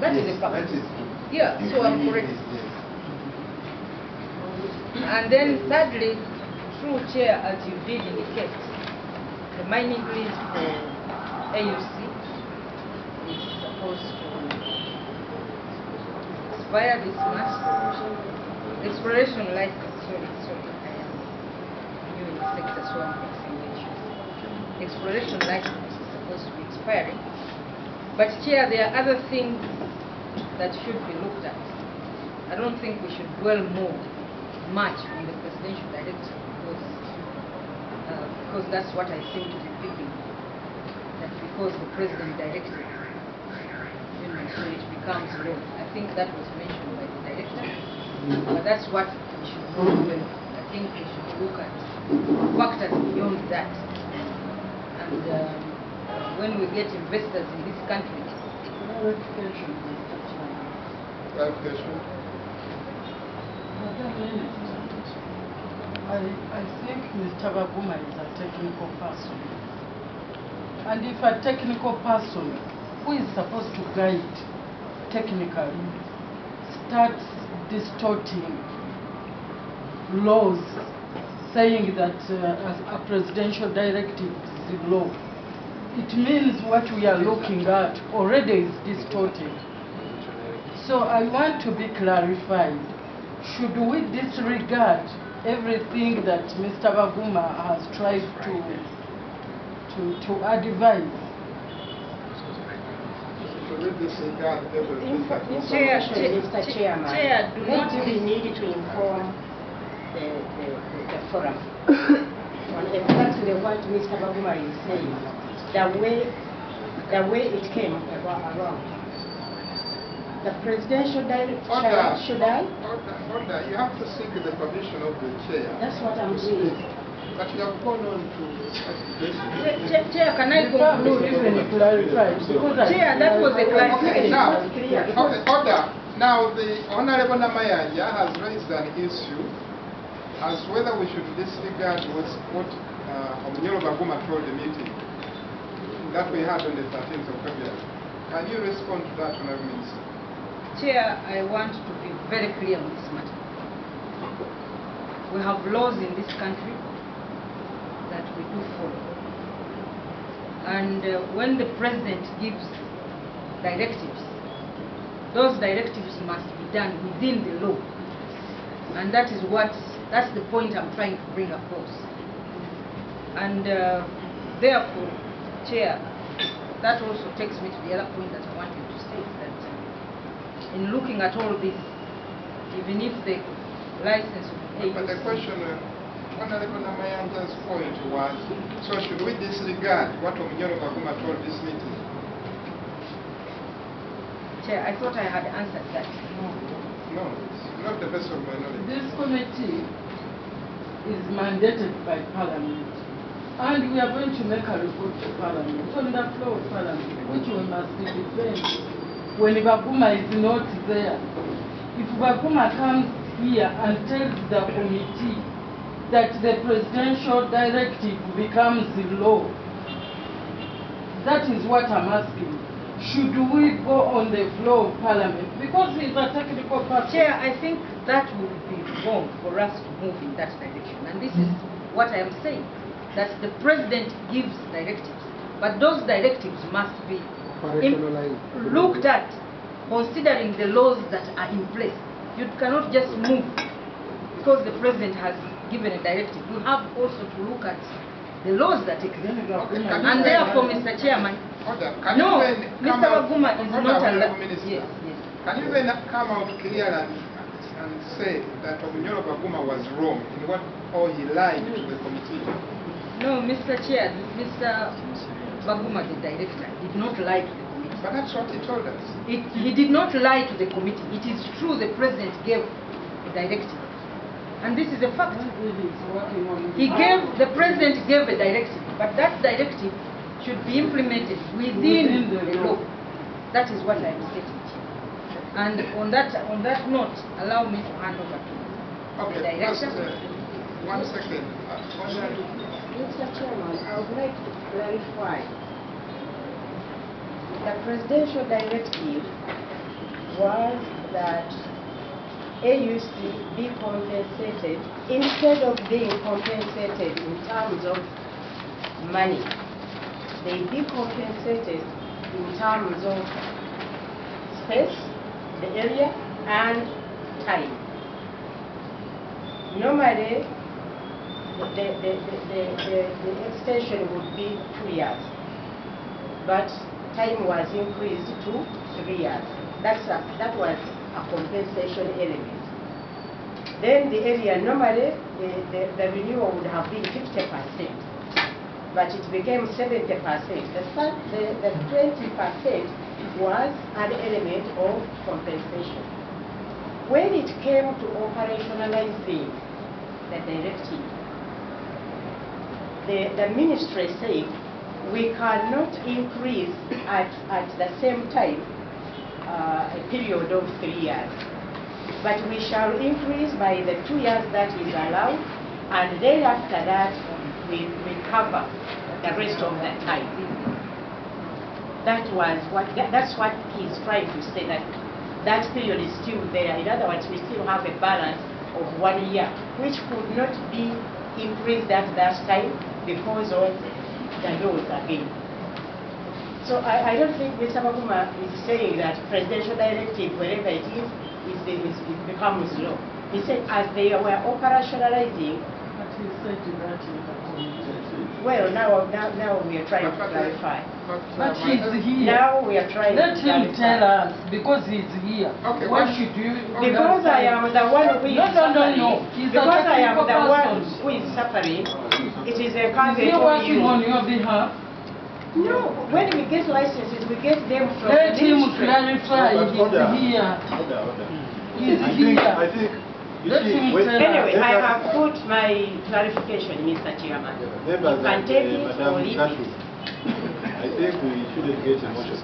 That is a fact. That is true. Yeah, so I'm correct. And then thirdly, through chair, as you did indicate, the mining lease for AUC is supposed to expire this month. Exploration license, sorry, I am new in the sector, so I'm fixing the issues. Exploration license is supposed to be expiring. But chair, there are other things that should be looked at. I don't think we should dwell much on the presidential directive because that's what I seem to be picking. That because the president directed, so it becomes law. I think that was mentioned by the director, but that's what we should do. I think we should look at factors beyond that. And when we get investors in this country, Clarification. I think Mr. Baguma is a technical person. And if a technical person who is supposed to guide technically starts distorting laws, saying that a presidential directive is law, it means what we are looking at already is distorted. So I want to be clarified. Should we disregard everything that Mr. Baguma has tried to advise? Should we disregard everything? Mr. Chairman, do not we need to inform the forum on exactly what Mr. Baguma is saying, the way it came around. The presidential directive, should I? Order. You have to seek the permission of the chair. That's what I'm doing. But you have gone on to Chair, can I conclude? Chair, that was a clarification. Order. Now the Honorable Namayanja has raised an issue as whether we should disregard what Omunyoro Baguma told the meeting that we had on the 13th of February. Can you respond to that, Honorable Minister? Chair, I want to be very clear on this matter. We have laws in this country that we do follow. And when the president gives directives, those directives must be done within the law. And that's the point I'm trying to bring across. And therefore, Chair, that also takes me to the other point that I wanted to state, that in looking at all this, even if the license of AUC... But the question, Honorable Namayanja's point was, so should we disregard what Omunyoro Baguma told this meeting? Chair, I thought I had answered that. No, it's not the best of my knowledge. This committee is mandated by Parliament. And we are going to make a report to Parliament, on the floor of Parliament, which we must defend when Baguma is not there. If Baguma comes here and tells the committee that the presidential directive becomes law, that is what I'm asking. Should we go on the floor of Parliament? Because he's a technical person. Chair, I think that would be wrong for us to move in that direction. And this is what I am saying, that the president gives directives, but those directives must be looked at considering the laws that are in place. You cannot just move because the president has given a directive. You have also to look at the laws that exist. Okay, and therefore, Mr. Chairman, no, Mr. Baguma is not allowed. Yes. Can you then come out clear and say that Omunyoro Baguma was wrong in what, or he lied to the committee? No, Mr. Chair, Mr. Baguma, the director, did not lie to the committee. But that's what he told us. He did not lie to the committee. It is true the president gave a directive. And this is a fact. The president gave a directive, but that directive should be implemented within the law. That is what I am stating. And on that note, allow me to hand over to the director. Just, 1 second. Mr. Chairman, I would like to clarify. The presidential directive was that AUC be compensated, instead of being compensated in terms of money, they be compensated in terms of space, the area, and time. Normally, the extension would be 2 years, but time was increased to 3 years. That was a compensation element. Then the area, normally the renewal would have been 50%, but it became 70%. The 20% was an element of compensation. When it came to operationalizing the directive, the ministry said we cannot increase at the same time a period of 3 years, but we shall increase by the 2 years that is allowed, and then after that we cover the rest of the time. That's what he's trying to say, that period is still there. In other words, we still have a balance of 1 year, which could not be increased at that time because of the laws again. So I don't think Mr. Baguma is saying that presidential directive, wherever it is, it becomes law. He said as they were operationalizing. But he said that in the committee. Well, now we are trying to clarify. But he's here. Now we are trying Let to him clarify. tell us, because he's here. Okay, Why what- should you? Because I am the one who is suffering. No. He's a Because I am technical the one person. who is suffering. It is a Is caveat he for working you. on your behalf? No, when we get licenses, we get them from Let the him ministry. clarify. But order. He's here. Order. He's I here. think, you Let see, him when- tell us. Anyway, I Members- have put my clarification, Mr. Chairman. Members You can and, take it or Madam leave Gertrude, it. I think we shouldn't get emotional.